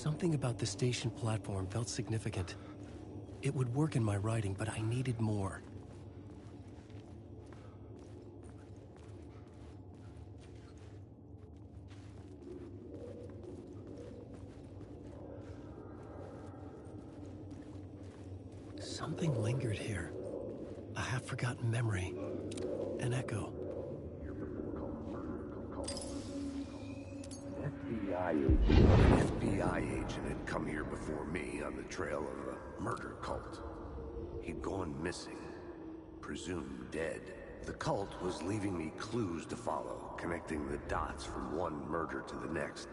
Something about the station platform felt significant. It would work in my writing, but I needed more. Something lingered here. A half-forgotten memory. An echo. An FBI agent had come here before me on the trail of a murder cult. He'd gone missing, presumed dead. The cult was leaving me clues to follow, connecting the dots from one murder to the next,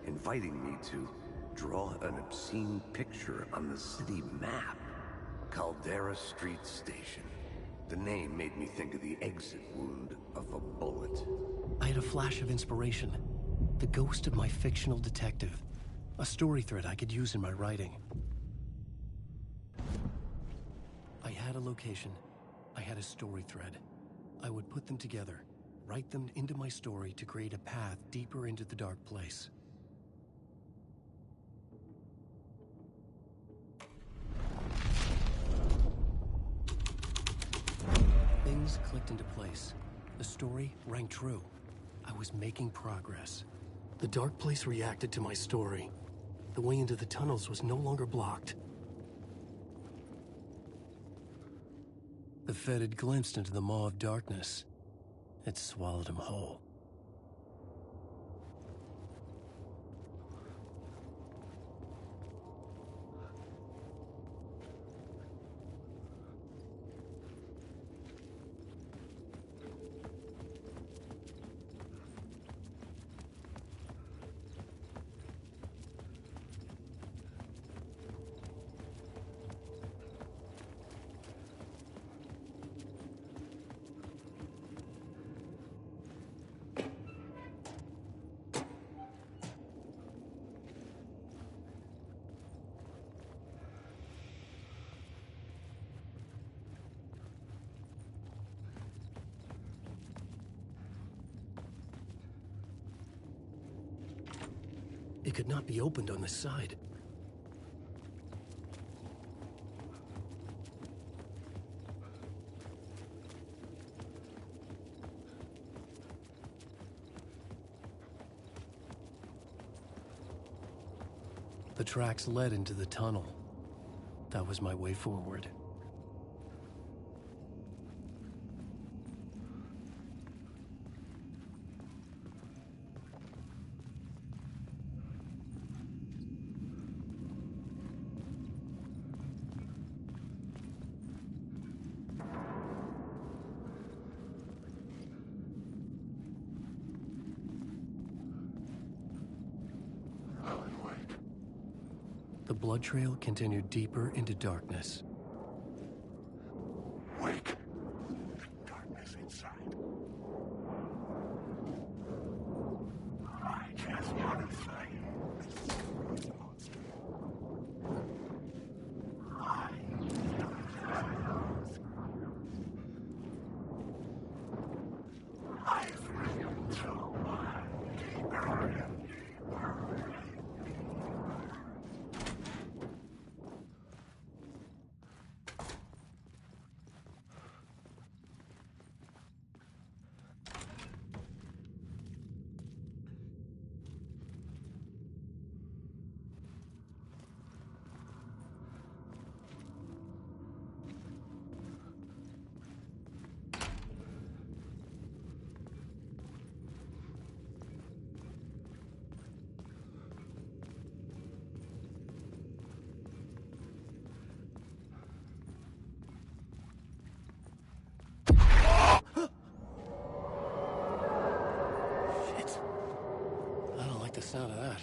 inviting me to draw an obscene picture on the city map. Caldera Street Station. The name made me think of the exit wound of a bullet. I had a flash of inspiration. The ghost of my fictional detective. A story thread I could use in my writing. I had a location. I had a story thread. I would put them together, write them into my story to create a path deeper into the dark place. Things clicked into place. The story rang true. I was making progress. The dark place reacted to my story. The way into the tunnels was no longer blocked. The Fed had glimpsed into the maw of darkness. It swallowed him whole. It could not be opened on this side. The tracks led into the tunnel. That was my way forward. The blood trail continued deeper into darkness. Wake! Darkness inside. I can't hear anything. Monster. I've ridden too deeper and deeper. The sound of that.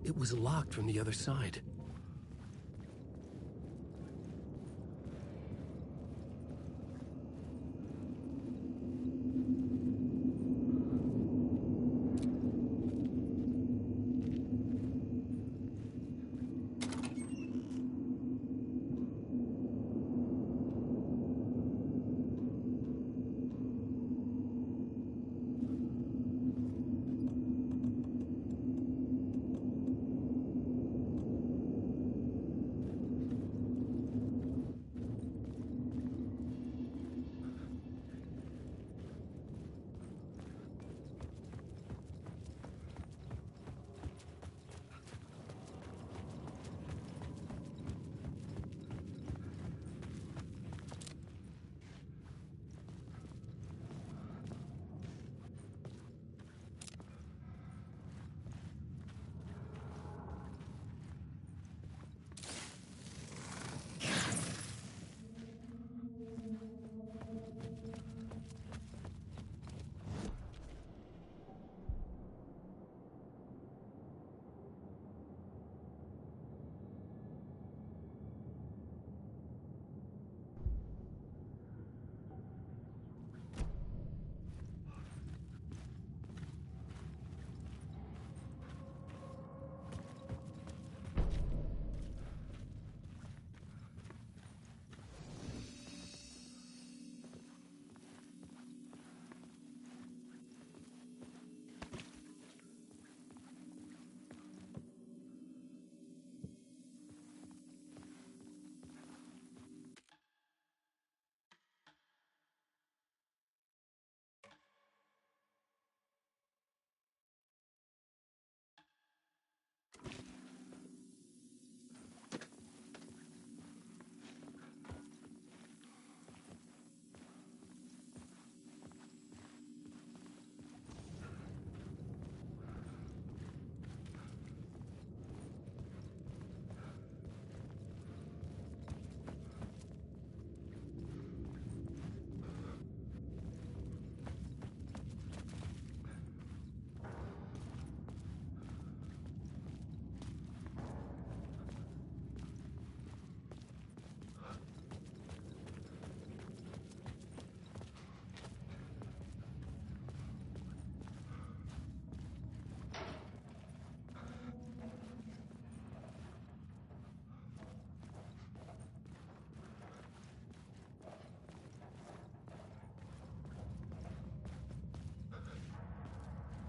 It was locked from the other side.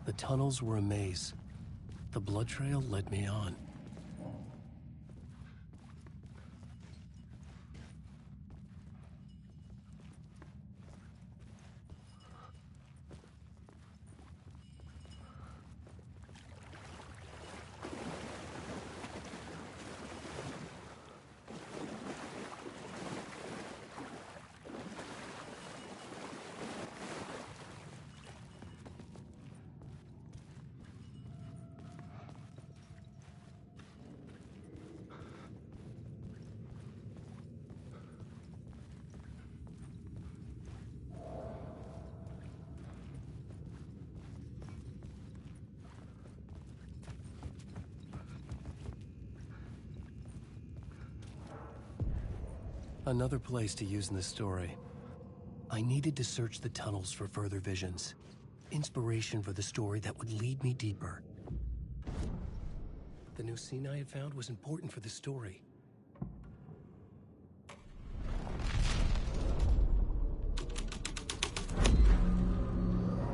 The tunnels were a maze. The blood trail led me on. Another place to use in the story. I needed to search the tunnels for further visions. Inspiration for the story that would lead me deeper. The new scene I had found was important for the story.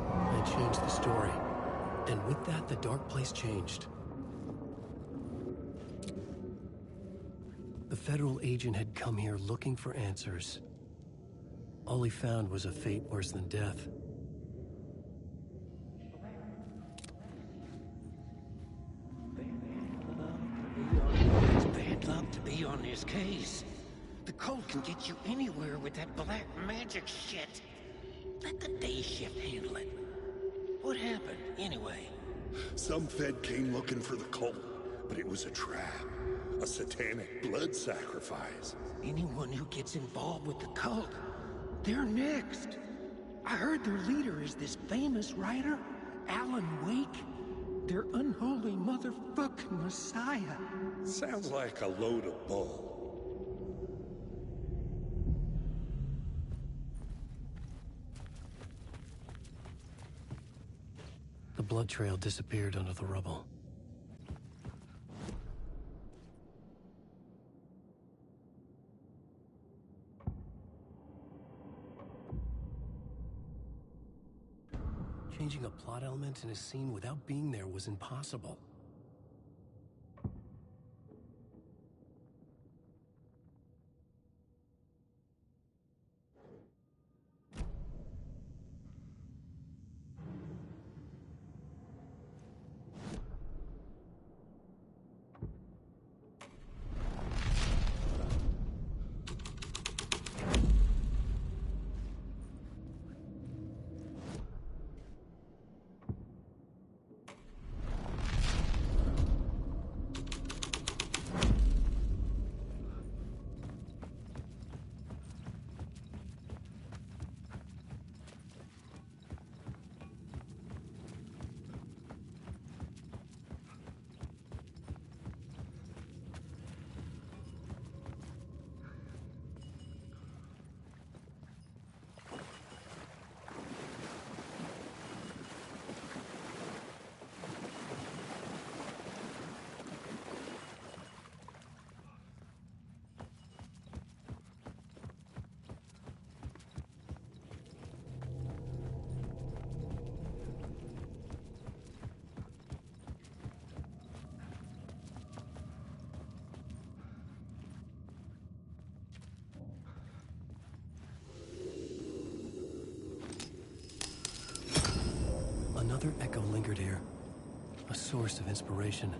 I changed the story. And with that, the dark place changed. The federal agent had come here looking for answers. All he found was a fate worse than death. It's bad luck to be on this case. The cult can get you anywhere with that black magic shit. Let the day shift handle it. What happened, anyway? Some Fed came looking for the cult, but it was a trap. A satanic blood sacrifice. Anyone who gets involved with the cult, they're next. I heard their leader is this famous writer, Alan Wake. Their unholy motherfucking messiah. Sounds like a load of bull. The blood trail disappeared under the rubble. Changing a plot element in a scene without being there was impossible. Another echo lingered here, a source of inspiration.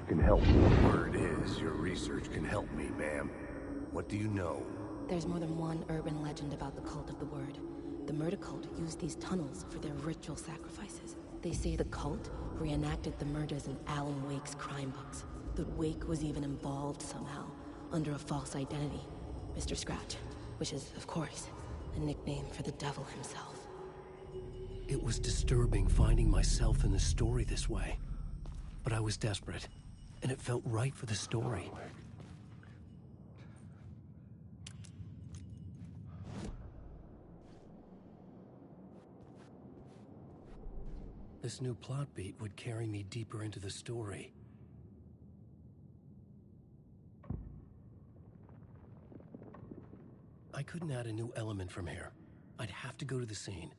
Can help me. Word is, your research can help me, ma'am. What do you know? There's more than one urban legend about the cult of the word. The murder cult used these tunnels for their ritual sacrifices. They say the cult reenacted the murders in Alan Wake's crime books. That Wake was even involved somehow, under a false identity. Mr. Scratch, which is, of course, a nickname for the devil himself. It was disturbing finding myself in the story this way. But I was desperate, and it felt right for the story. This new plot beat would carry me deeper into the story. I couldn't add a new element from here. I'd have to go to the scene.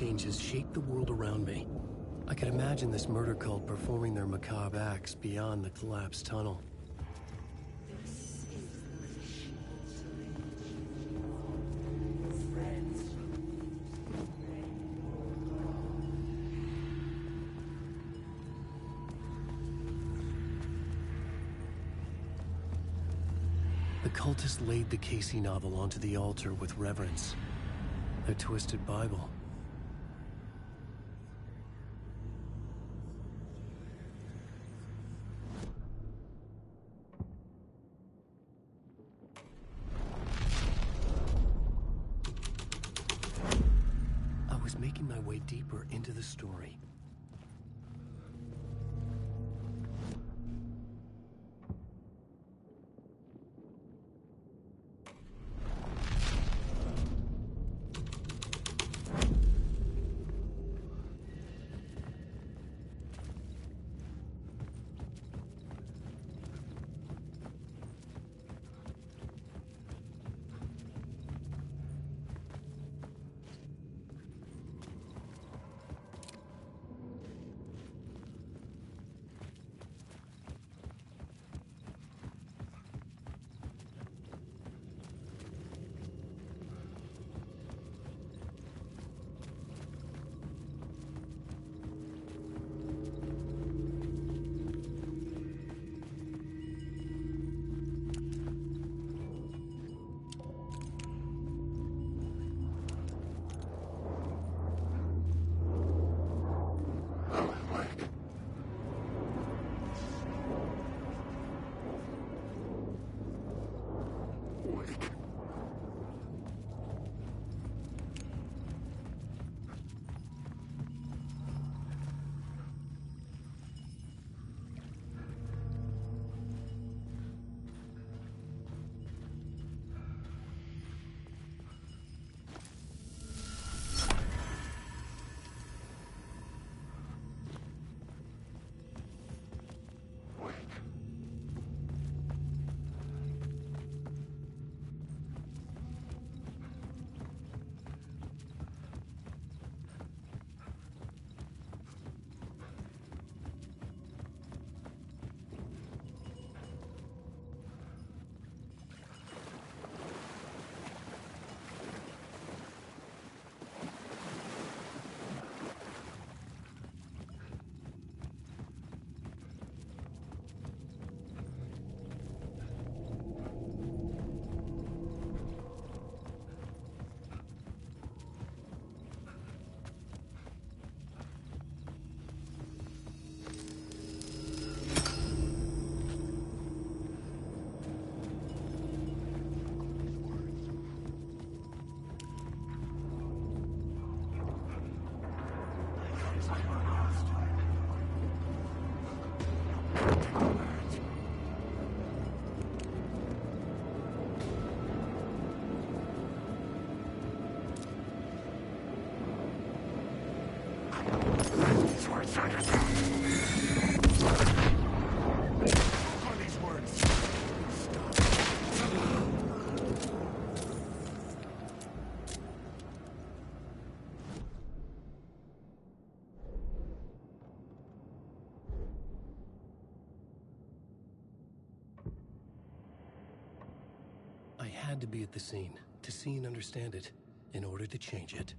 change has shaped the world around me. I could imagine this murder cult performing their macabre acts beyond the collapsed tunnel. The cultists laid the Casey novel onto the altar with reverence. Their twisted Bible. I was making my way deeper into the story. I had to be at the scene, to see and understand it, in order to change it.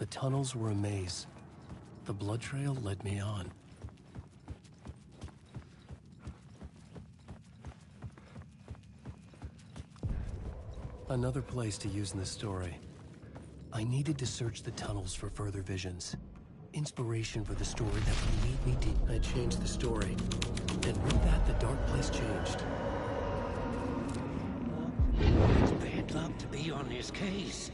The tunnels were a maze. The blood trail led me on. Another place to use in the story. I needed to search the tunnels for further visions. Inspiration for the story that would lead me deep. I changed the story. And with that, the dark place changed. It's bad luck to be on this case.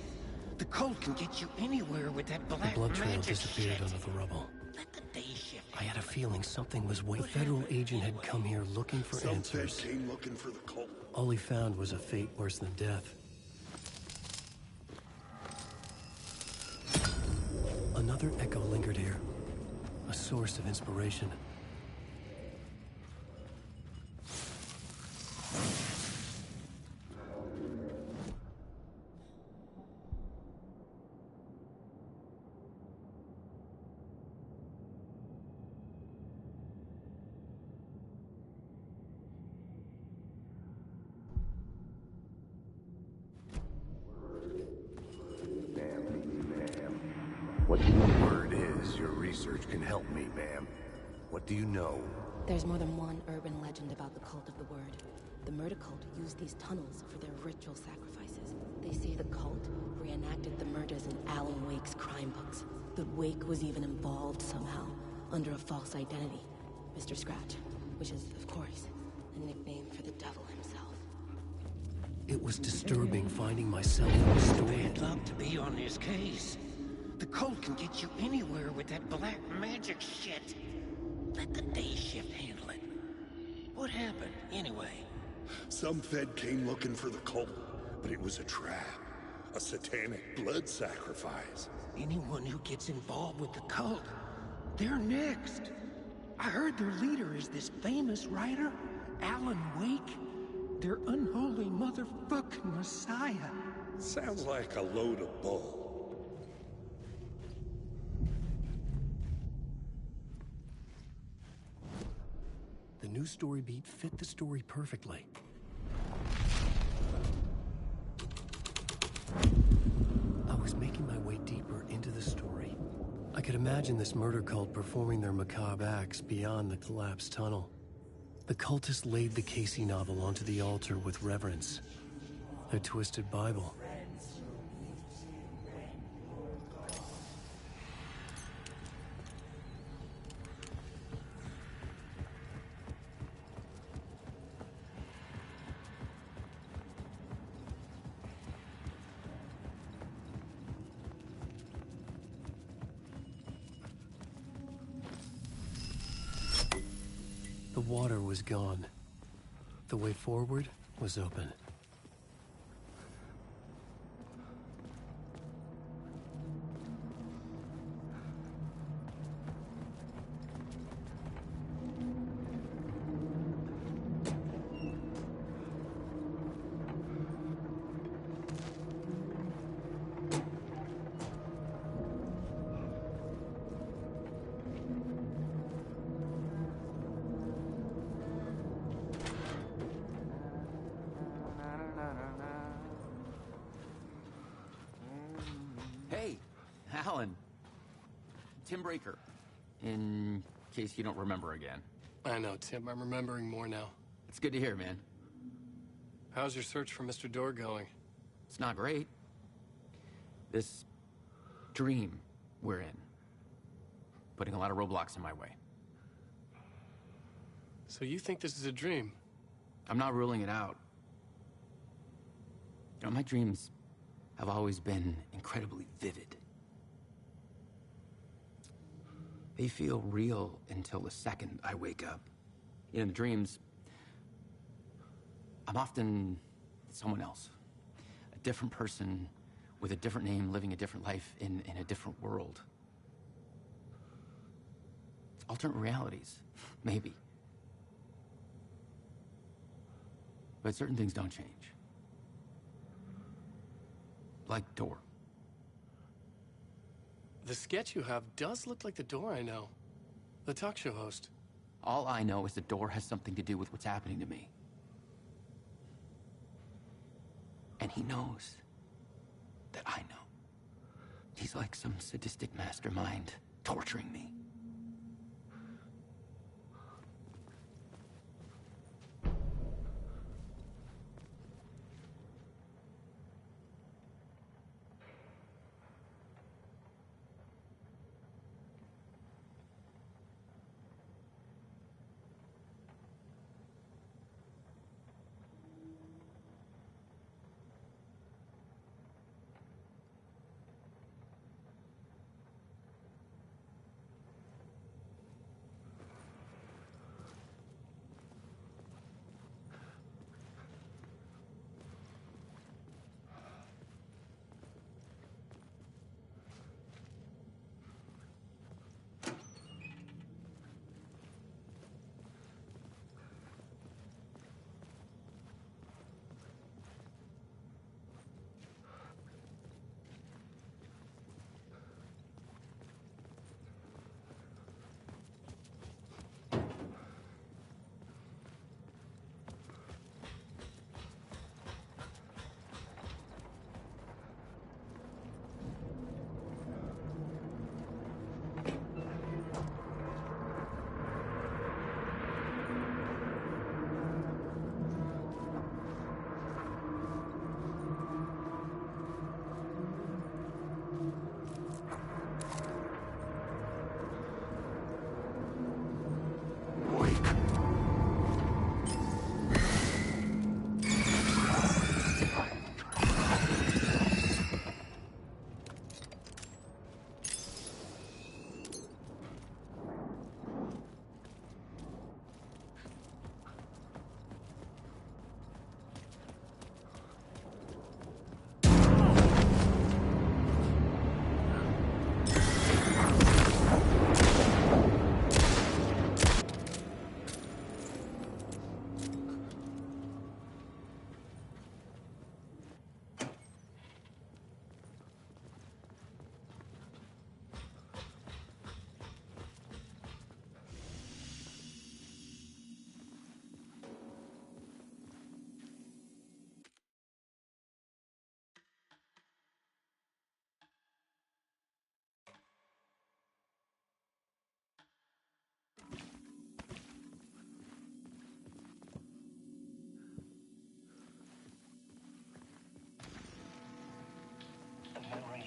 The cult can get you anywhere with that black The blood trail magic disappeared shit. under the rubble. Let the day shift. I had a feeling something was waiting. A federal agent had come here looking for Some answers. Fed came looking for the cult. All he found was a fate worse than death. Another echo lingered here, a source of inspiration. What the word is, your research can help me, ma'am. What do you know? There's more than one urban legend about the cult of the word. The murder cult used these tunnels for their ritual sacrifices. They say the cult reenacted the murders in Alan Wake's crime books. That Wake was even involved somehow, under a false identity. Mr. Scratch, which is, of course, a nickname for the devil himself. It was disturbing finding myself in the story. Bad luck to be on this case. The cult can get you anywhere with that black magic shit. Let the day shift handle it. What happened, anyway? Some Fed came looking for the cult, but it was a trap. A satanic blood sacrifice. Anyone who gets involved with the cult, they're next. I heard their leader is this famous writer, Alan Wake. Their unholy motherfucking messiah. Sounds like a load of bull. The new story beat fit the story perfectly. I was making my way deeper into the story. I could imagine this murder cult performing their macabre acts beyond the collapsed tunnel. The cultists laid the Casey novel onto the altar with reverence. Their twisted Bible. The water was gone. The way forward was open. Hey, Alan. Tim Breaker. In case you don't remember again. I know, Tim. I'm remembering more now. It's good to hear, man. How's your search for Mr. Door going? It's not great. This dream we're in. Putting a lot of roadblocks in my way. So you think this is a dream? I'm not ruling it out. You know, my dreams have always been incredibly vivid. They feel real until the second I wake up. In dreams, I'm often someone else. A different person with a different name, living a different life in a different world. Alternate realities, maybe. But certain things don't change. Like door. The sketch you have does look like the door I know. The talk show host. All I know is the door has something to do with what's happening to me. And he knows that I know. He's like some sadistic mastermind torturing me.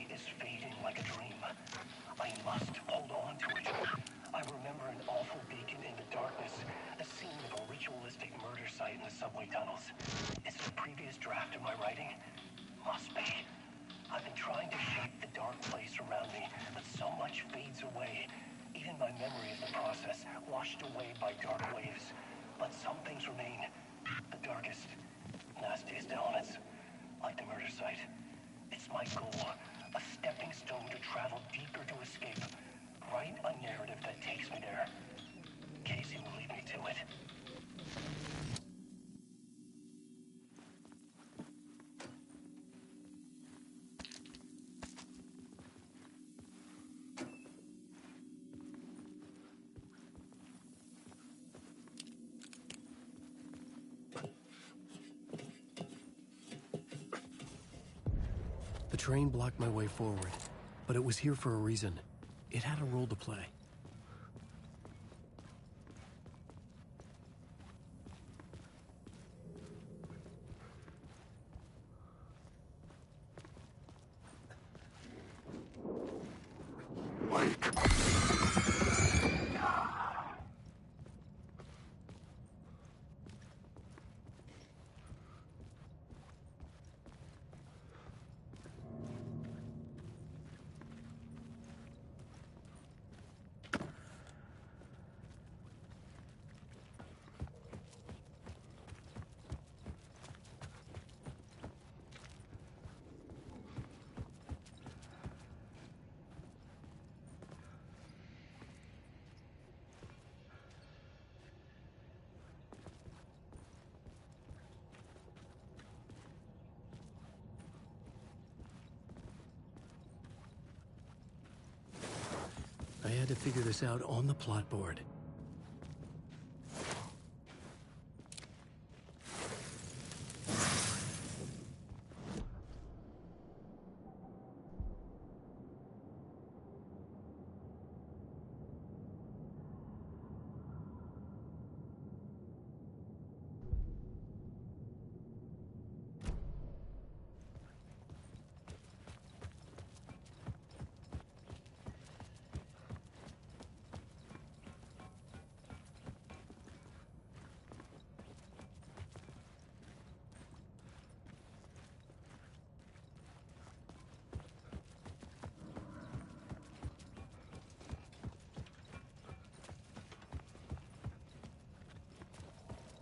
Is fading like a dream. I must hold on to it. I remember an awful beacon in the darkness, the scene of a ritualistic murder site in the subway tunnels. Is it a previous draft of my writing? Must be. I've been trying to shape the dark place around me, but so much fades away. Even my memory of the process, washed away by dark waves. But some things remain. The darkest, nastiest elements, like the murder site. It's my goal. A stepping stone to travel deeper to escape. Write a narrative that takes me there. Casey will lead me to it. The train blocked my way forward, but it was here for a reason. It had a role to play. to figure this out on the plot board.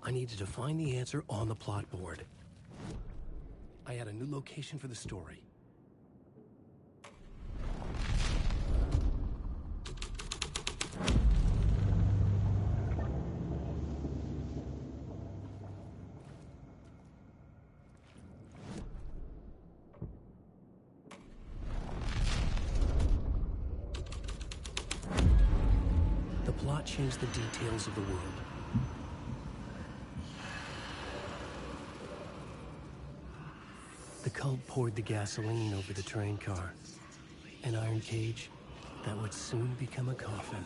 I needed to find the answer on the plot board. I had a new location for the story. The plot changed the details of the world. The cult poured the gasoline over the train car. An iron cage that would soon become a coffin.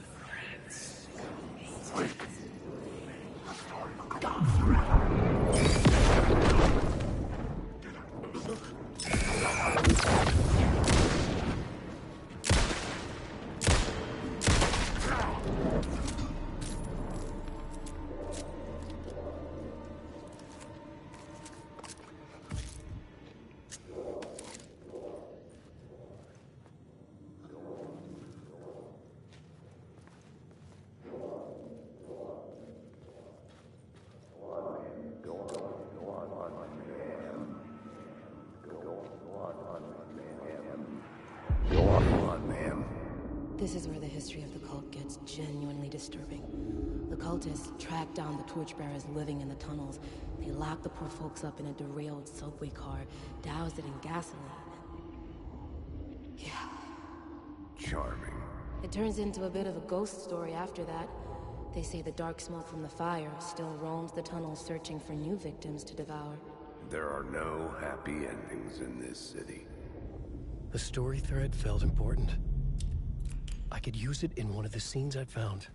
This is where the history of the cult gets genuinely disturbing. The cultists tracked down the torchbearers living in the tunnels. They locked the poor folks up in a derailed subway car, doused it in gasoline. Yeah. Charming. It turns into a bit of a ghost story after that. They say the dark smoke from the fire still roams the tunnels searching for new victims to devour. There are no happy endings in this city. The story thread felt important. I could use it in one of the scenes I'd found.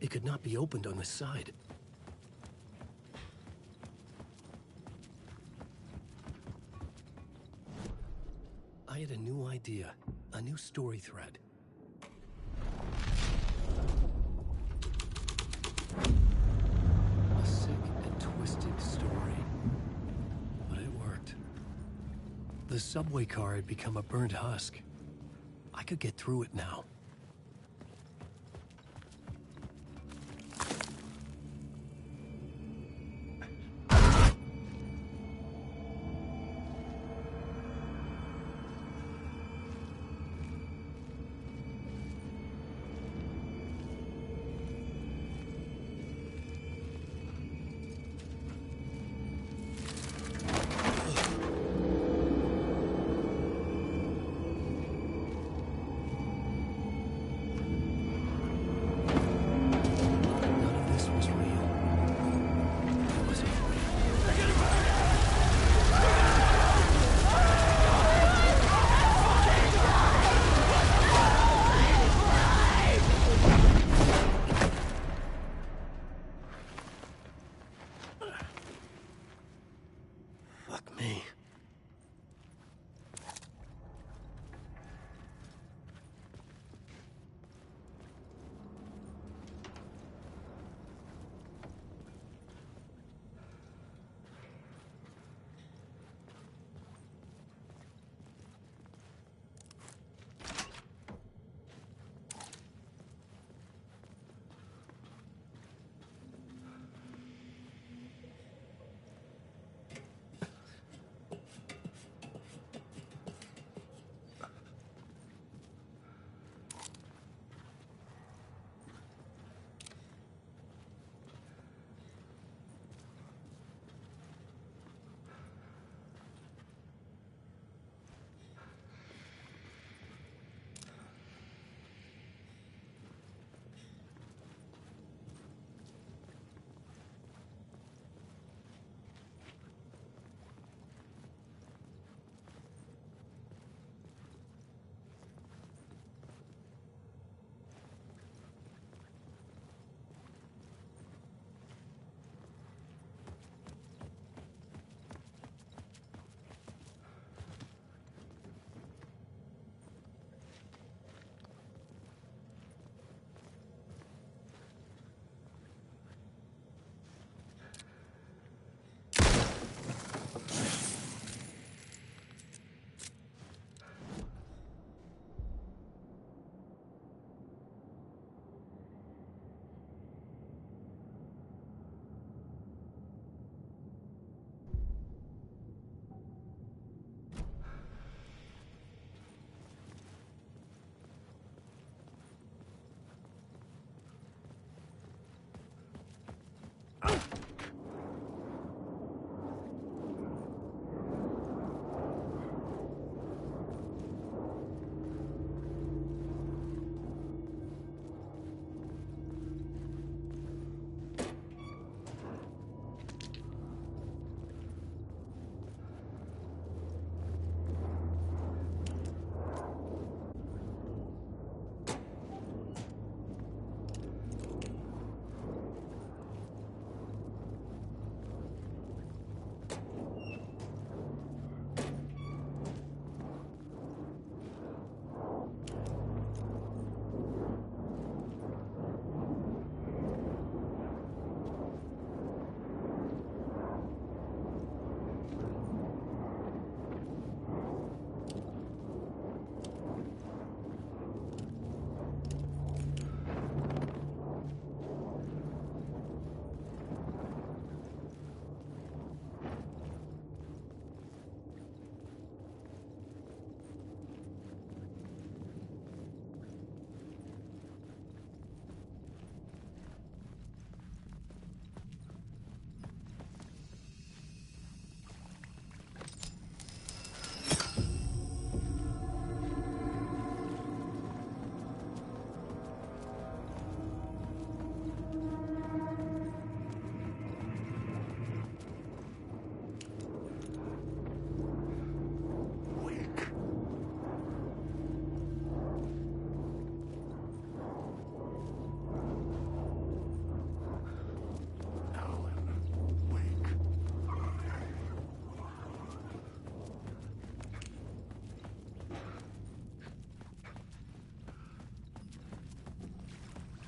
It could not be opened on the side. I had a new idea, a new story thread. A sick and twisted story. But it worked. The subway car had become a burnt husk. I could get through it now.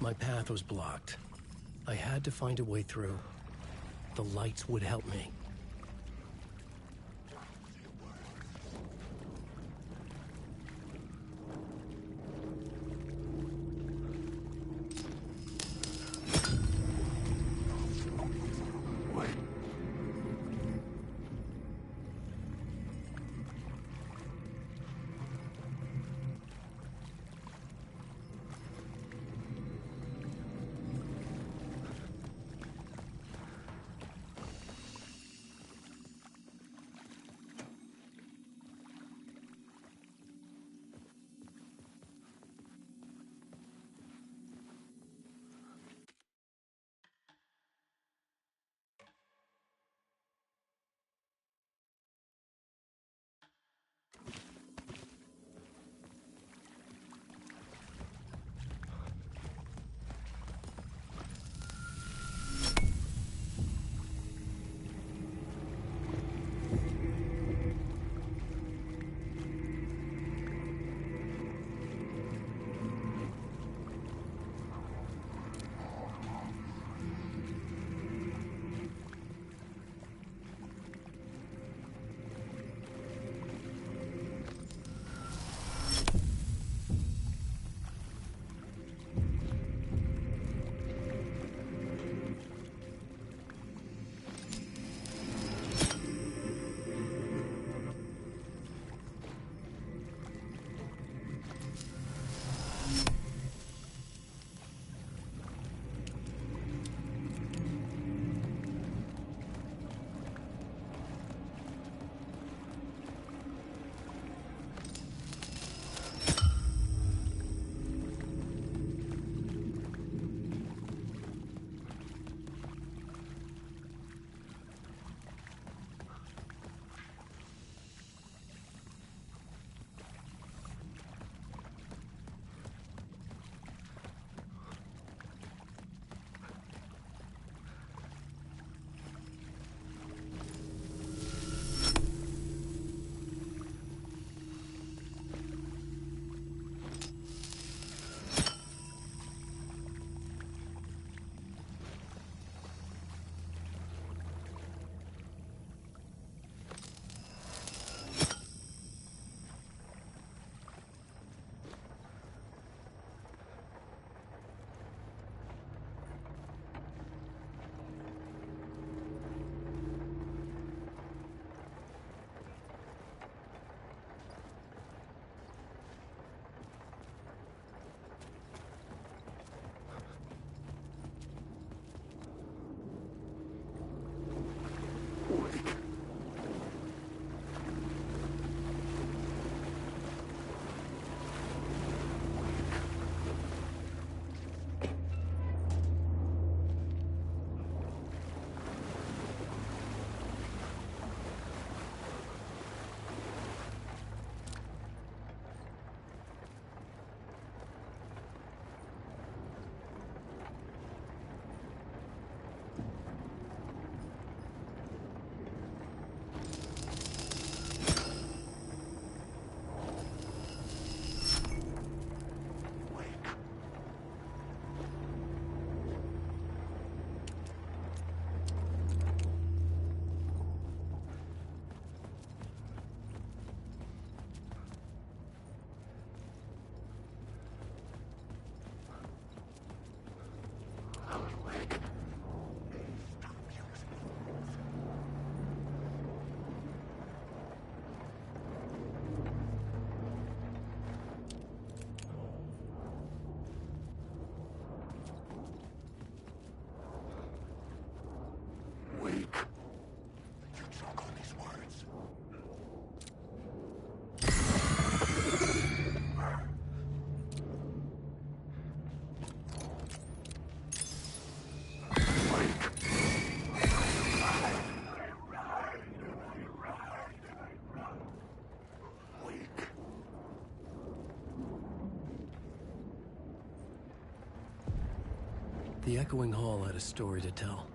My path was blocked. I had to find a way through. The lights would help me. The echoing hall had a story to tell.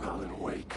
Alan, wake.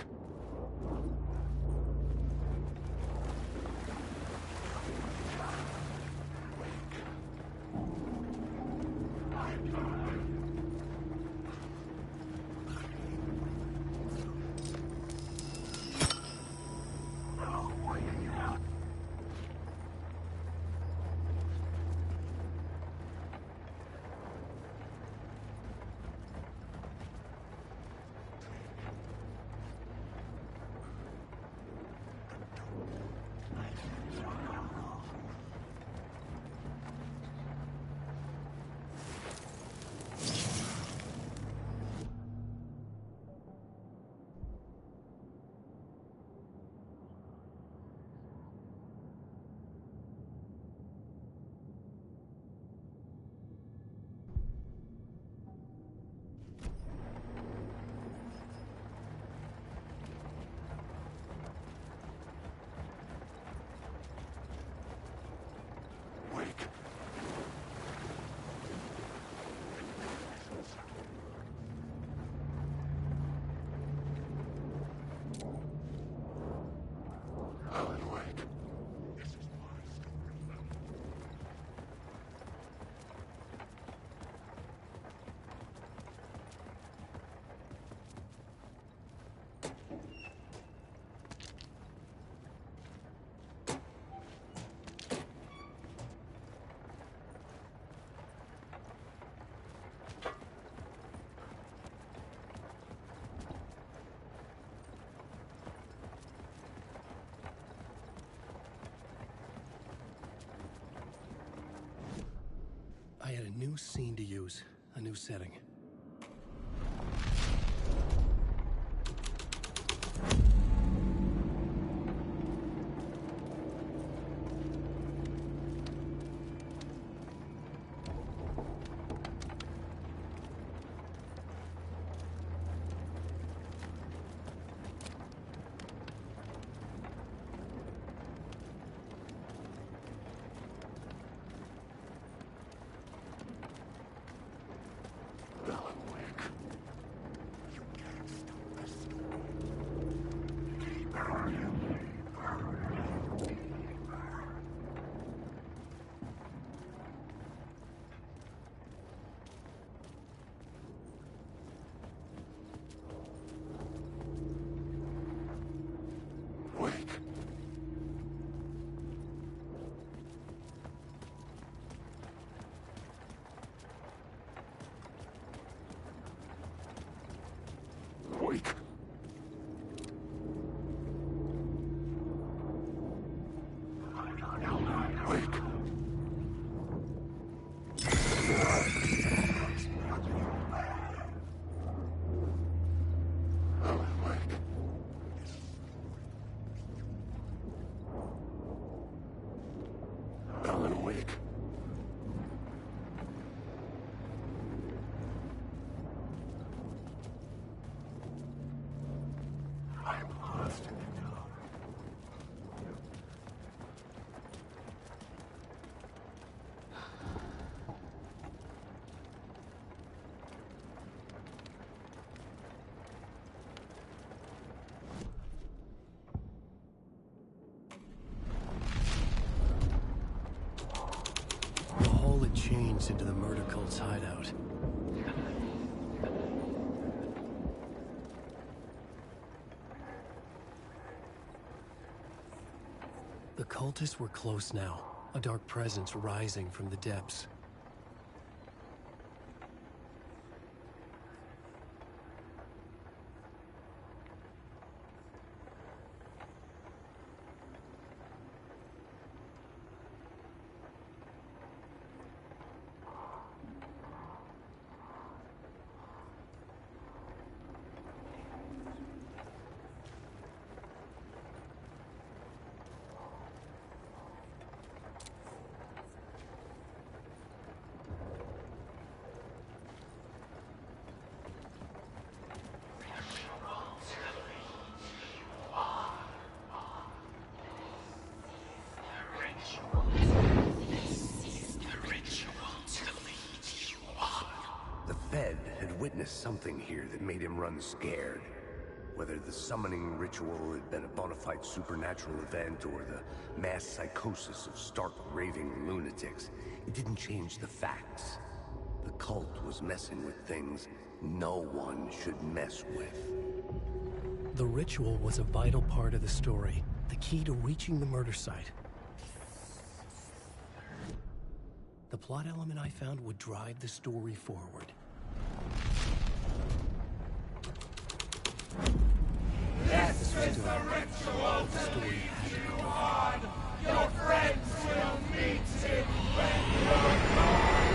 new scene to use, a new setting. Changed into the murder cult's hideout. The cultists were close now, a dark presence rising from the depths. Witnessed something here that made him run scared. Whether the summoning ritual had been a bona fide supernatural event or the mass psychosis of stark raving lunatics, it didn't change the facts. The cult was messing with things no one should mess with. The ritual was a vital part of the story, the key to reaching the murder site. The plot element I found would drive the story forward. This is the ritual to lead you on. Your friends will meet him when you're gone.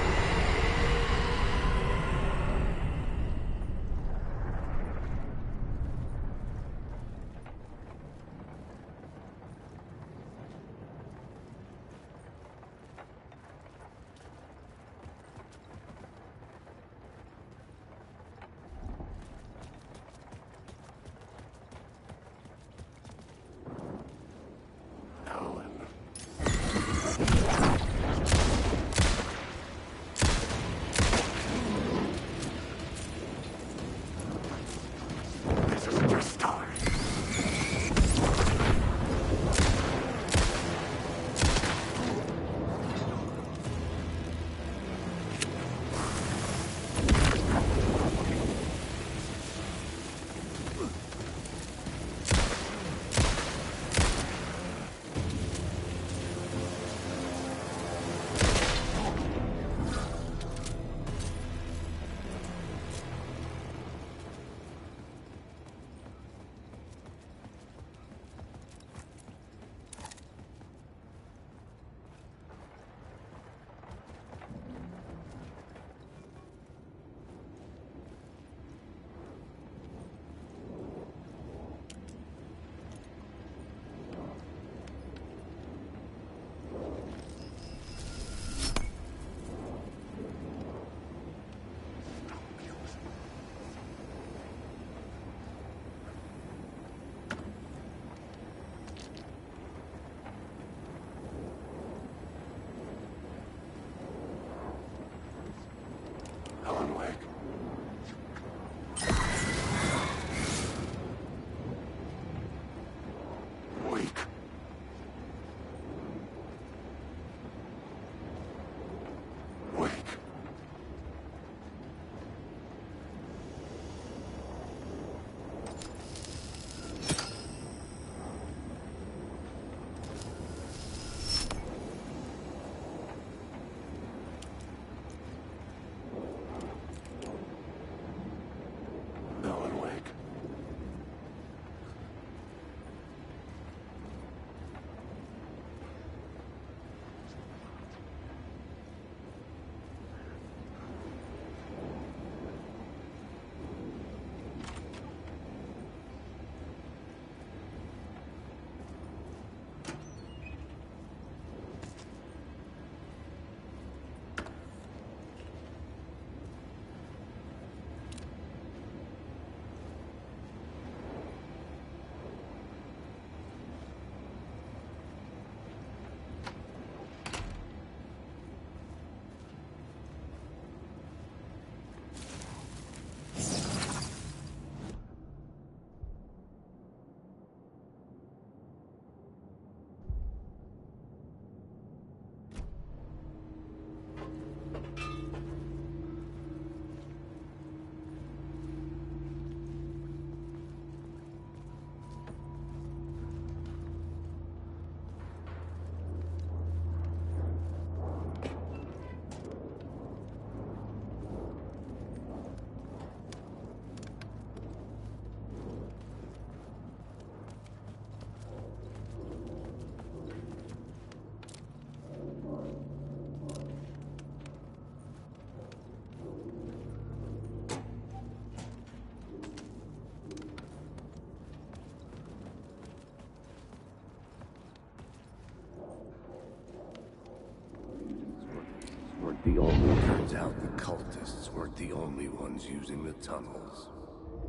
Turns out the cultists weren't the only ones using the tunnels.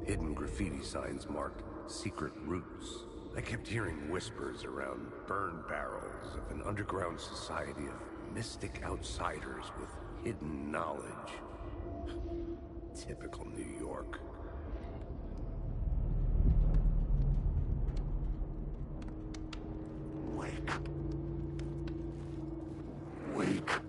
Hidden graffiti signs marked secret routes. I kept hearing whispers around burn barrels of an underground society of mystic outsiders with hidden knowledge. Typical New York. Wake. Wake.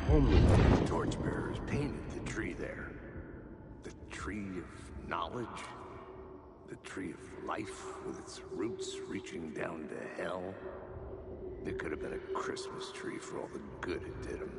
Homeless torchbearers painted the tree there. The tree of knowledge. The tree of life with its roots reaching down to hell. It could have been a Christmas tree for all the good it did 'em.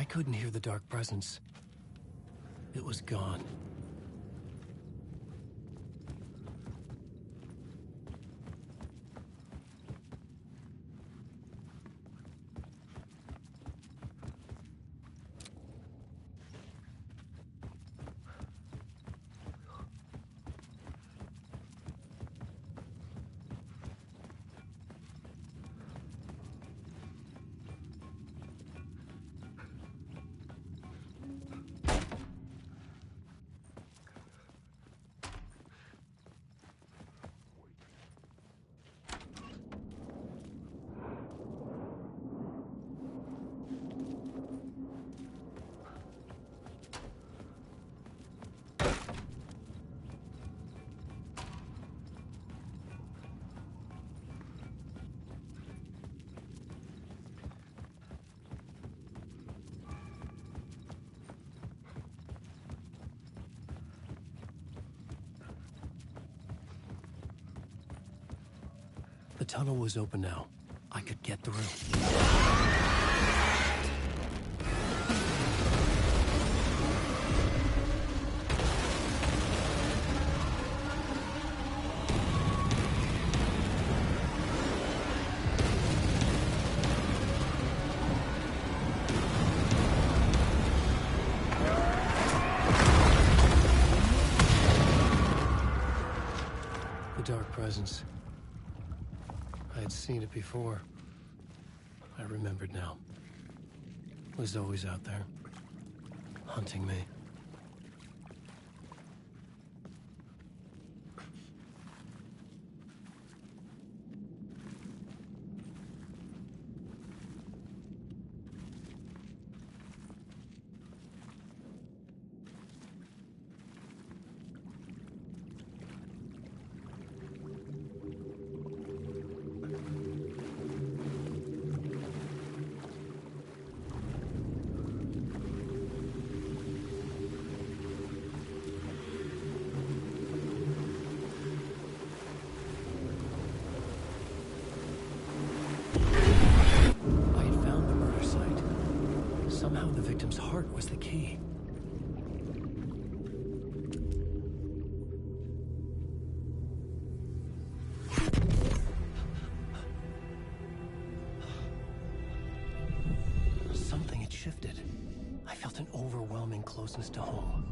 couldn't hear the dark presence. It was gone. The tunnel was open now. I could get through. The dark presence. I had seen it before. I remembered now. It was always out there, hunting me. Somehow the victim's heart was the key. Something had shifted. I felt an overwhelming closeness to home.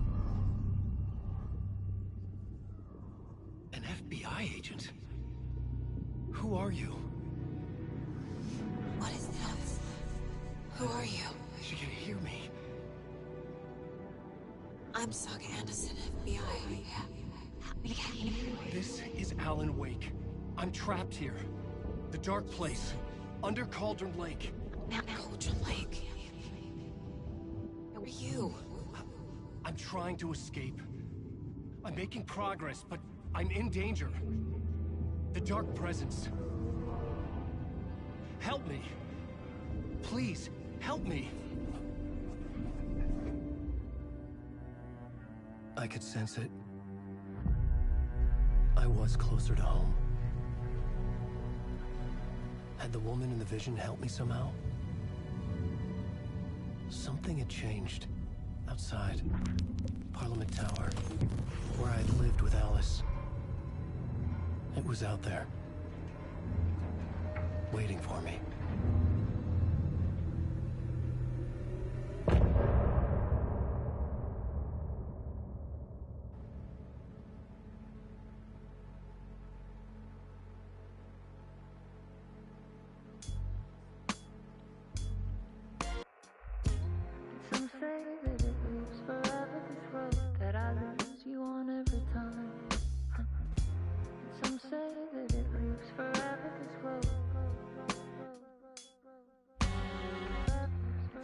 An FBI agent? Who are you? What is this? Who are you? She can hear me. I'm Saga Anderson, FBI. This is Alan Wake. I'm trapped here. The dark place. Under Cauldron Lake. Cauldron Lake? Who are you? I'm trying to escape. I'm making progress, but I'm in danger. The dark presence. Help me. Please, help me. I could sense it. I was closer to home. Had the woman in the vision helped me somehow? Something had changed. Outside. Parliament Tower. Where I had lived with Alice. It was out there. Waiting for me. Some say that it lives forever, this road that I lose you on every time. Some say that it lives forever, this road.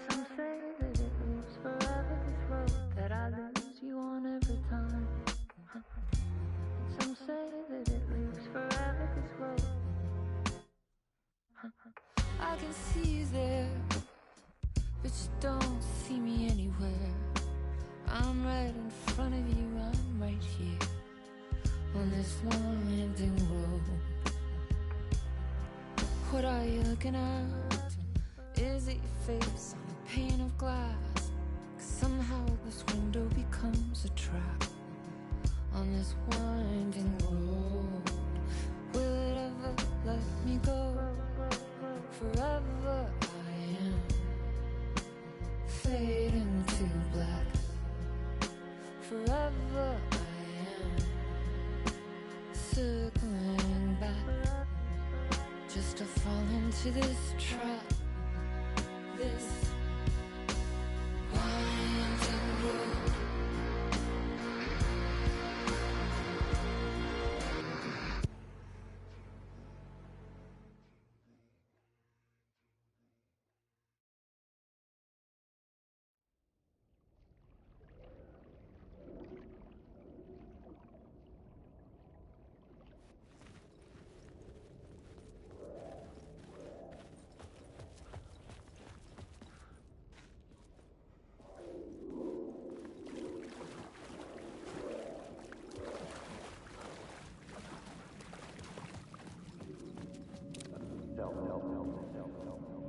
Some say that it lives forever, this road that I lose you on every time. Some say that it lives forever, this road. I can see you there, but you don't see me anywhere. I'm right in front of you, I'm right here on this long winding road. What are you looking at? Is it your face on the pane of glass. 'Cause somehow this window becomes a trap on this winding road. Will it ever let me go? Forever I am fading to black. Forever I am circling back, just to fall into this trap. This winding road.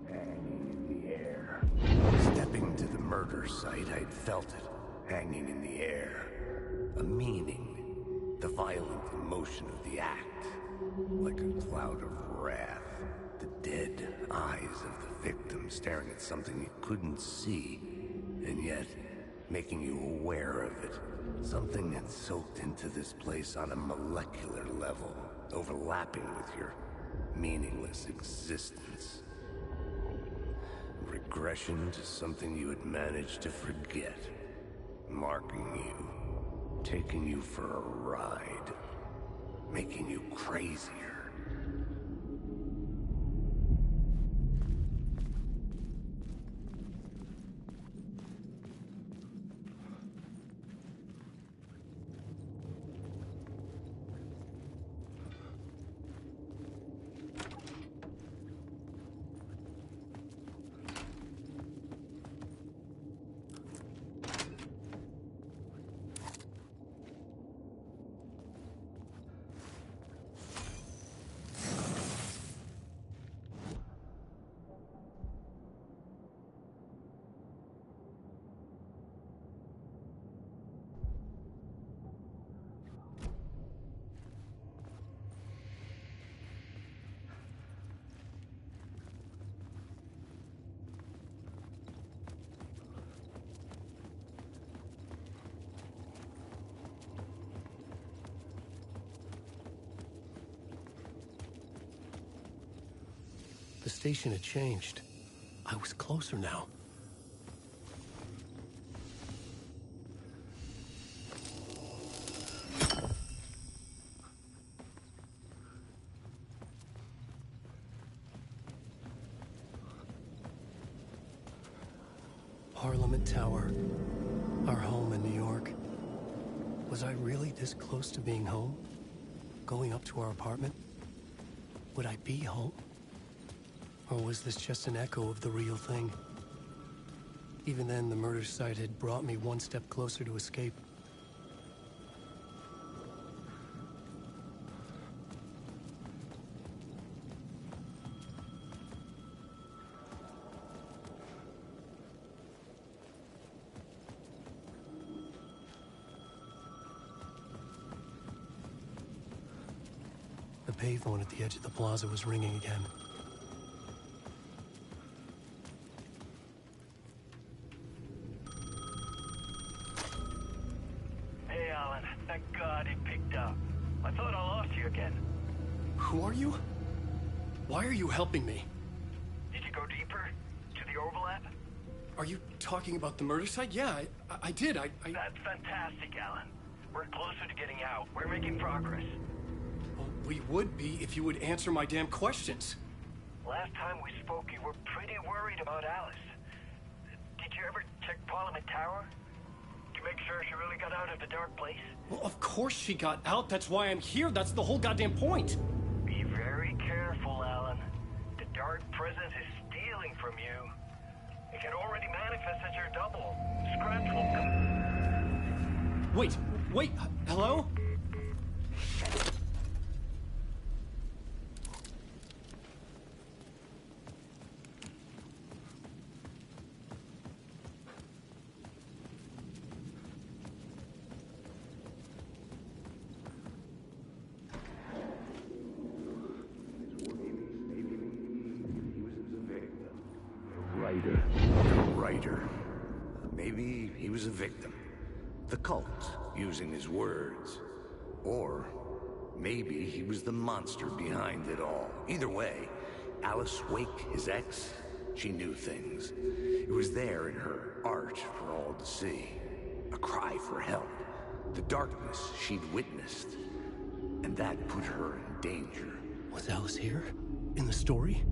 Hanging in the air. Stepping to the murder site, I'd felt it, hanging in the air. A meaning, the violent emotion of the act. Like a cloud of wrath. The dead eyes of the victim staring at something you couldn't see, and yet making you aware of it. Something had soaked into this place on a molecular level, overlapping with your meaningless existence. Regression to something you had managed to forget. Marking you. Taking you for a ride. Making you crazier. The station had changed. I was closer now. Parliament Tower. Our home in New York. Was I really this close to being home? Going up to our apartment? Would I be home? Or was this just an echo of the real thing? Even then, the murder site had brought me one step closer to escape. The payphone at the edge of the plaza was ringing again. Who are you? Why are you helping me? Did you go deeper? To the overlap? Are you talking about the murder site? Yeah, I did. I... That's fantastic, Alan. We're closer to getting out. We're making progress. Well, we would be if you would answer my damn questions. Last time we spoke, you were pretty worried about Alice. Did you ever check Parliament Tower? To make sure she really got out of the dark place? Well, of course she got out. That's why I'm here. That's the whole goddamn point. Be very careful, Alan. The dark presence is stealing from you. It can already manifest as your double. Scratch will come... Wait, hello? Maybe he was a victim. The cult, using his words. Or maybe he was the monster behind it all. Either way, Alice Wake, his ex, she knew things. It was there in her art for all to see. A cry for help. The darkness she'd witnessed. And that put her in danger. Was Alice here? In the story?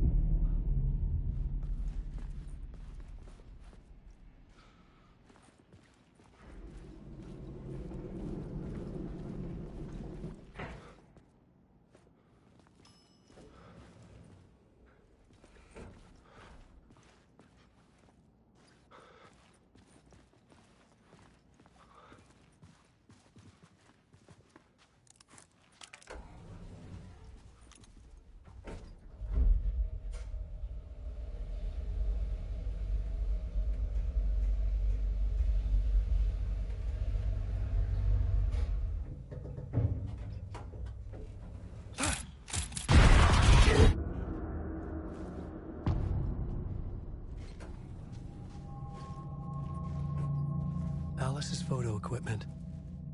Alice's photo equipment,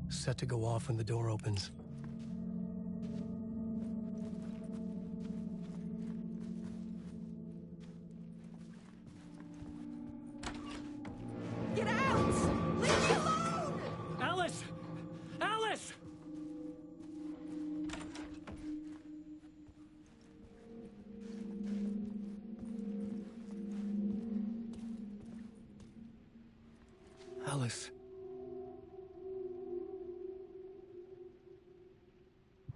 set to go off when the door opens. Get out! Leave me alone! Alice! Alice! Alice.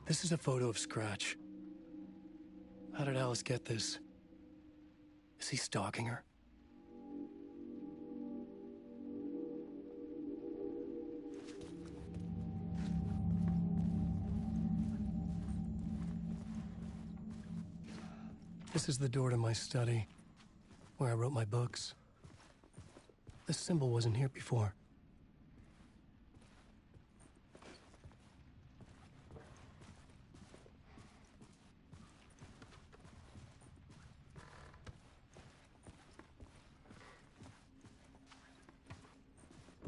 This is a photo of Scratch. How did Alice get this? Is he stalking her? This is the door to my study, where I wrote my books. This symbol wasn't here before.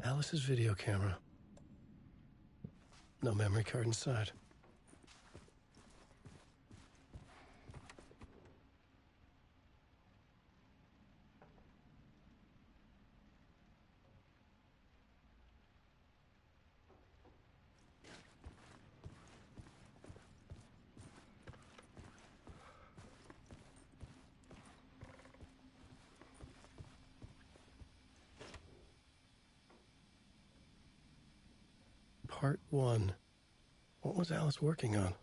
Alice's video camera. No memory card inside. Part 1. What was Alice working on?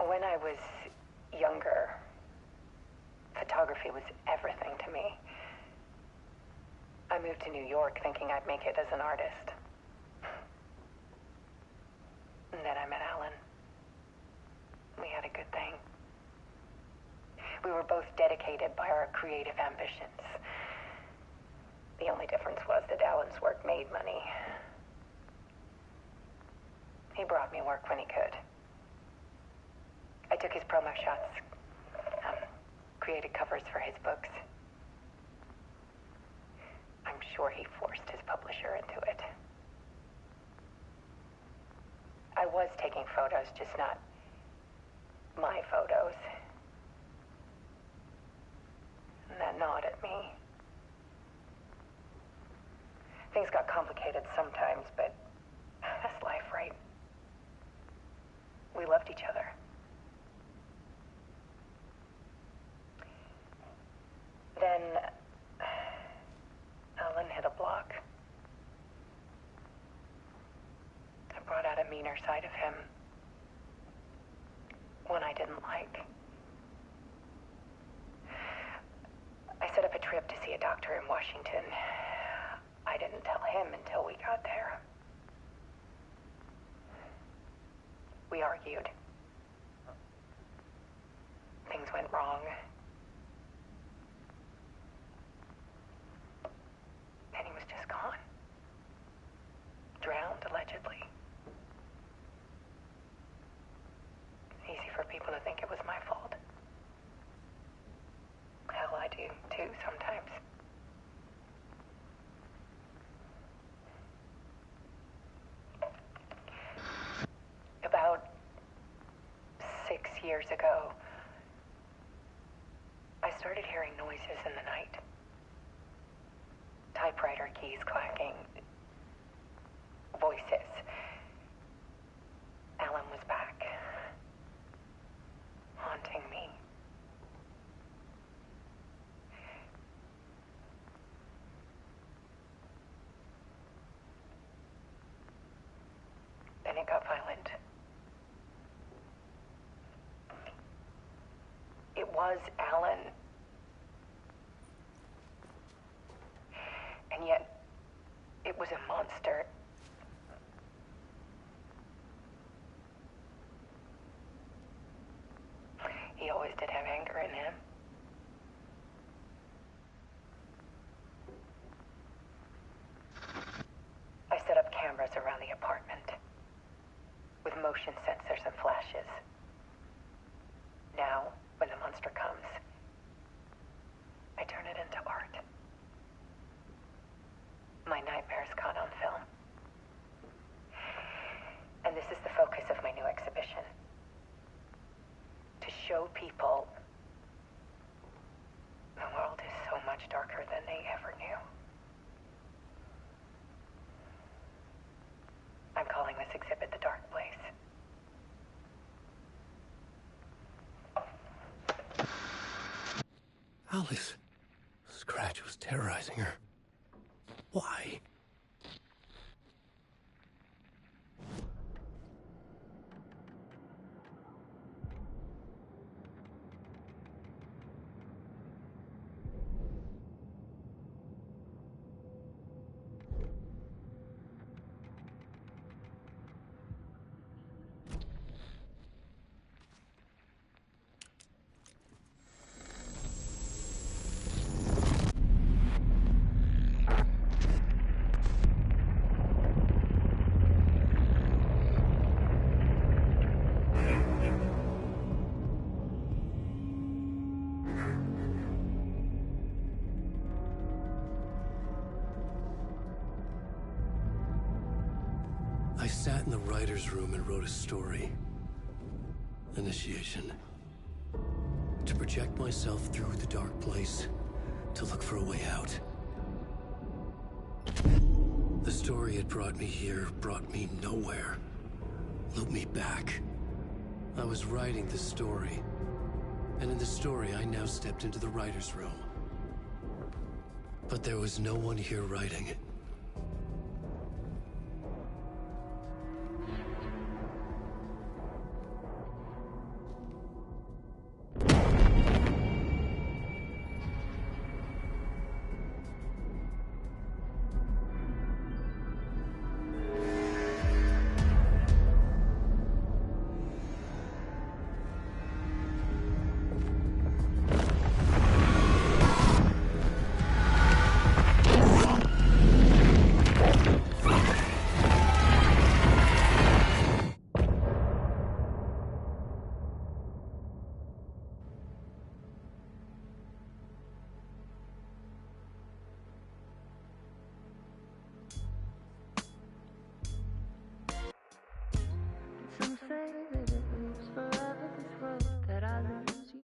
When I was younger, photography was everything to me. I moved to New York thinking I'd make it as an artist. And then I met Alan. We had a good thing. We were both dedicated by our creative ambitions. The only difference was that Alan's work made money. He brought me work when he could. I took his promo shots, created covers for his books. I'm sure he forced his publisher into it. I was taking photos, just not my photos. And that gnawed at me. Things got complicated sometimes, but that's life, right? We loved each other. Then Alan hit a block. I brought out a meaner side of him. One I didn't like. I set up a trip to see a doctor in Washington. I didn't tell him until we got there. argued. Things went wrong. And he was just gone. Drowned, allegedly. Easy for people to think it was my fault. Hell, I do, too, sometimes. About 6 years ago, I started hearing noises in the night. Typewriter keys clacking. Voices. Alan was back. Haunting me. Then it got violent. It was Alan. And yet, it was a monster. He always did have anger in him. I set up cameras around the apartment with motion sensors and flashes. Now, when the monster comes, I turn it into art. My nightmares caught on film. And this is the focus of my new exhibition. To show people the world is so much darker than they ever knew. I'm calling this exhibit The Dark Place. Alice. Scratch was terrorizing her. Why? I sat in the writer's room and wrote a story. Initiation. To project myself through the dark place, to look for a way out. The story had brought me here, brought me nowhere. Looped me back. I was writing the story. And in the story, I now stepped into the writer's room. But there was no one here writing it. Some say that it lives forever, this road that I lose you.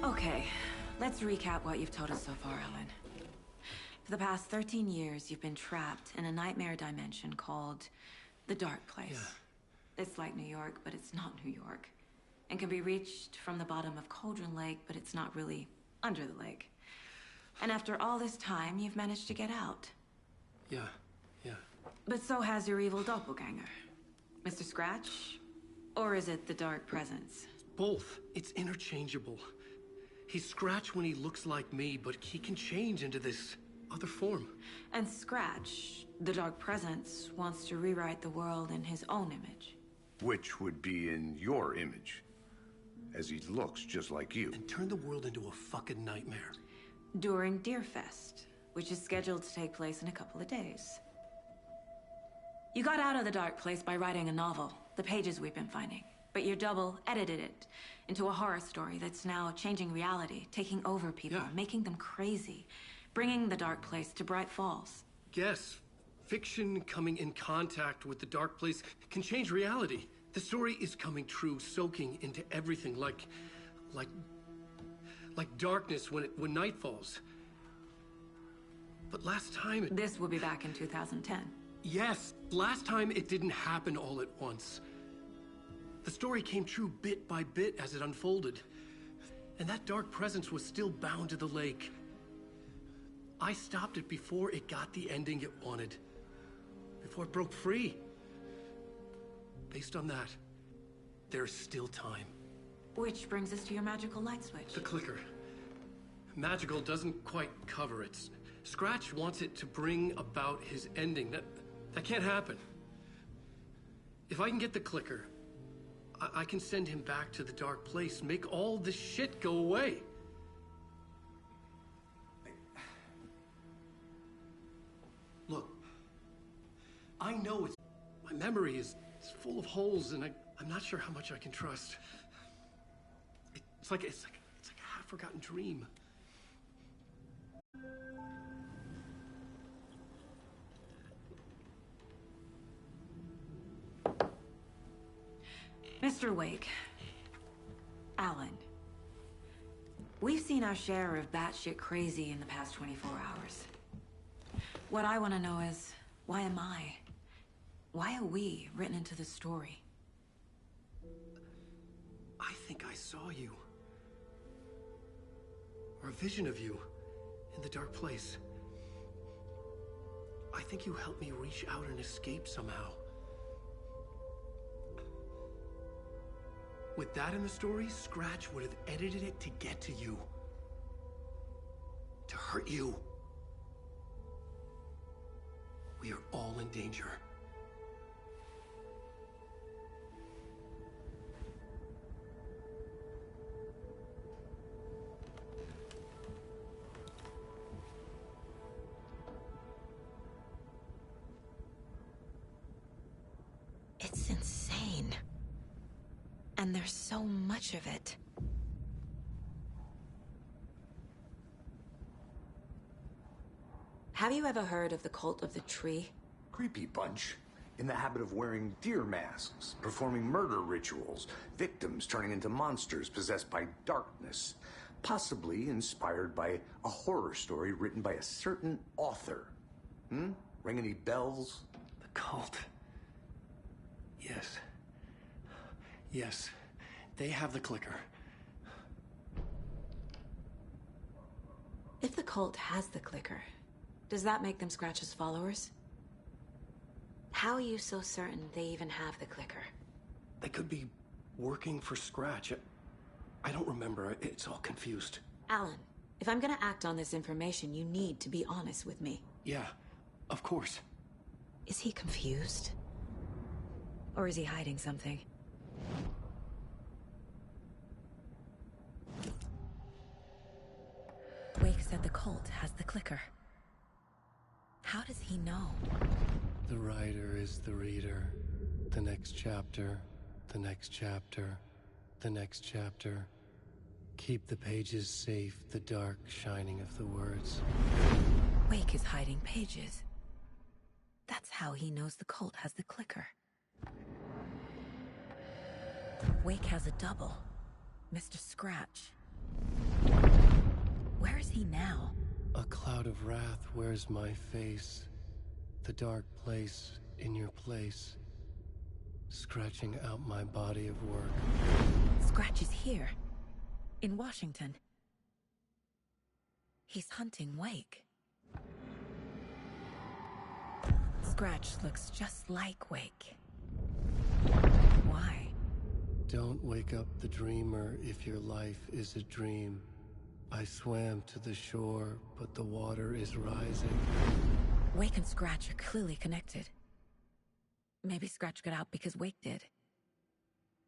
Okay, Let's recap what you've told us so far, Ellen. For the past 13 years, you've been trapped in a nightmare dimension called the Dark Place. Yeah. It's like New York, but it's not New York. And can be reached from the bottom of Cauldron Lake, but it's not really under the lake. And after all this time, you've managed to get out. Yeah. But so has your evil doppelganger. Mr. Scratch? Or is it the Dark Presence? Both. It's interchangeable. He's Scratch when he looks like me, but he can change into this other form. And Scratch, the Dark Presence, wants to rewrite the world in his own image. Which would be in your image, as he looks just like you. And turn the world into a fucking nightmare. During Deerfest, which is scheduled to take place in a couple of days. You got out of the Dark Place by writing a novel, the pages we've been finding. But your double edited it into a horror story that's now changing reality, taking over people, making them crazy, bringing the Dark Place to Bright Falls. Yes, fiction coming in contact with the Dark Place can change reality. The story is coming true, soaking into everything, like darkness when night falls. But last time This will be back in 2010. Yes, last time it didn't happen all at once. The story came true bit by bit as it unfolded. And that dark presence was still bound to the lake. I stopped it before it got the ending it wanted. Before it broke free. Based on that, there's still time. Which brings us to your magical light switch. The clicker. Magical doesn't quite cover it. Scratch wants it to bring about his ending. That can't happen. If I can get the clicker, I can send him back to the Dark Place, make all this shit go away. Look, I know my memory is full of holes, and I'm not sure how much I can trust. It's like a half-forgotten dream. Mr. Wake, Alan, we've seen our share of batshit crazy in the past 24 hours. What I want to know is, why am I? Why are we written into the story? I think I saw you. Or a vision of you in the Dark Place. I think you helped me reach out and escape somehow. With that in the story, Scratch would have edited it to get to you. To hurt you. We are all in danger. It's insane. And there's so much of it. Have you ever heard of the Cult of the Tree? Creepy bunch. In the habit of wearing deer masks, performing murder rituals, victims turning into monsters possessed by darkness. Possibly inspired by a horror story written by a certain author. Ring any bells? The cult. Yes. Yes. They have the clicker. If the cult has the clicker, does that make them Scratch's followers? How are you so certain they even have the clicker? They could be working for Scratch. I don't remember. It's all confused. Alan, if I'm gonna act on this information, you need to be honest with me. Yeah, of course. Is he confused? Or is he hiding something? Wake said the cult has the clicker. How does he know? The writer is the reader. The next chapter, the next chapter, the next chapter. Keep the pages safe, the dark shining of the words. Wake is hiding pages. That's how he knows the cult has the clicker. Wake has a double. Mr. Scratch. Where is he now? A cloud of wrath wears my face. The dark place in your place. Scratching out my body of work. Scratch is here. In Washington. He's hunting Wake. Scratch looks just like Wake. Why? Don't wake up the dreamer if your life is a dream. I swam to the shore, but the water is rising. Wake and Scratch are clearly connected. Maybe Scratch got out because Wake did.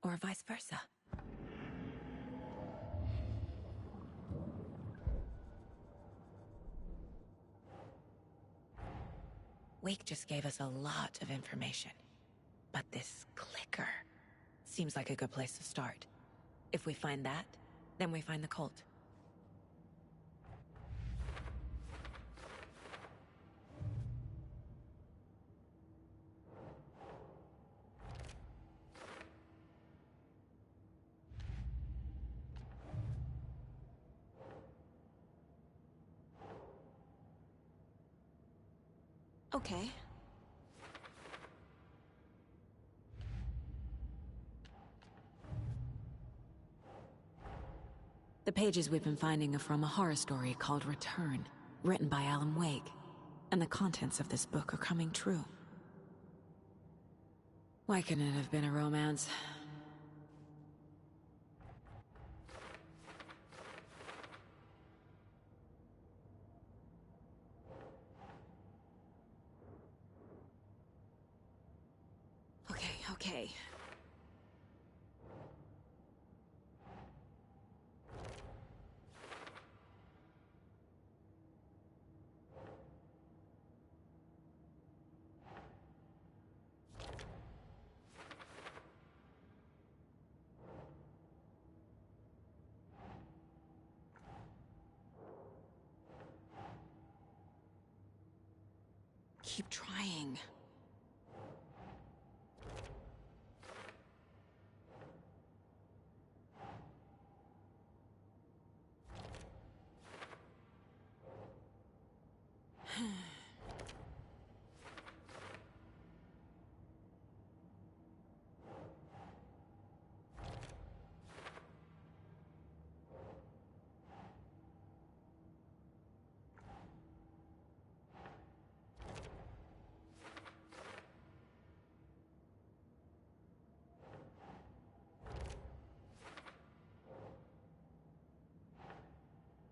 Or vice versa. Wake just gave us a lot of information. But this clicker seems like a good place to start. If we find that, then we find the cult. Okay. The pages we've been finding are from a horror story called Return, written by Alan Wake. And the contents of this book are coming true. Why couldn't it have been a romance? Okay. Keep trying.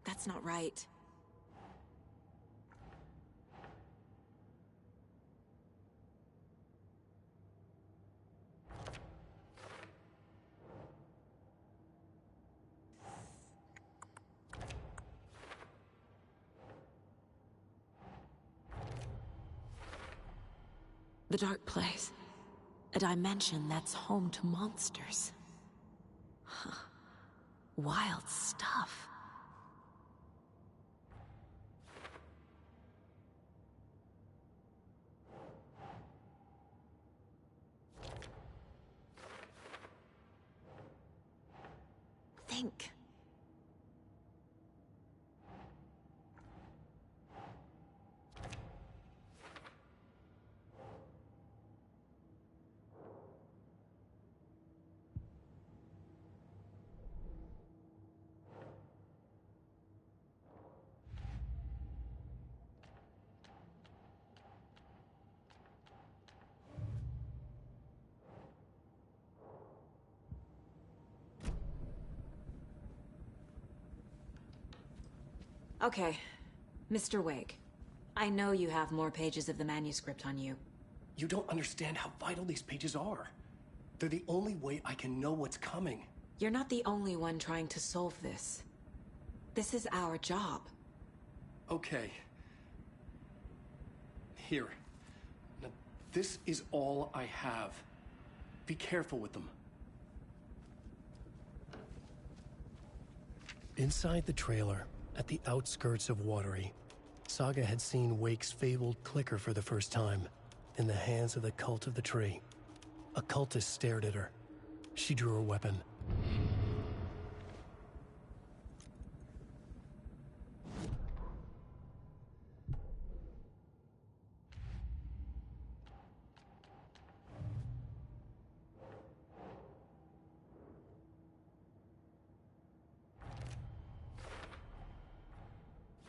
That's not right. The dark place. A dimension that's home to monsters. Huh. Wild stuff. Think. Okay, Mr. Wake. I know you have more pages of the manuscript on you. You don't understand how vital these pages are. They're the only way I can know what's coming. You're not the only one trying to solve this. This is our job. Okay. Here. Now, this is all I have. Be careful with them. Inside the trailer, at the outskirts of Watery, Saga had seen Wake's fabled clicker for the first time, in the hands of the cult of the tree. A cultist stared at her. She drew her weapon.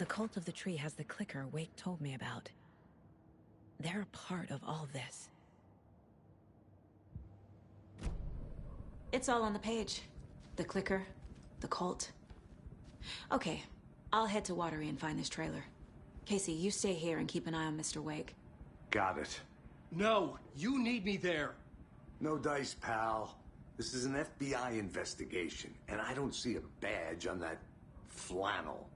The cult of the tree has the clicker Wake told me about. They're a part of all this. It's all on the page. The clicker, the cult. Okay, I'll head to Watery and find this trailer. Casey, you stay here and keep an eye on Mr. Wake. Got it. No, you need me there. No dice, pal. This is an FBI investigation, and I don't see a badge on that flannel.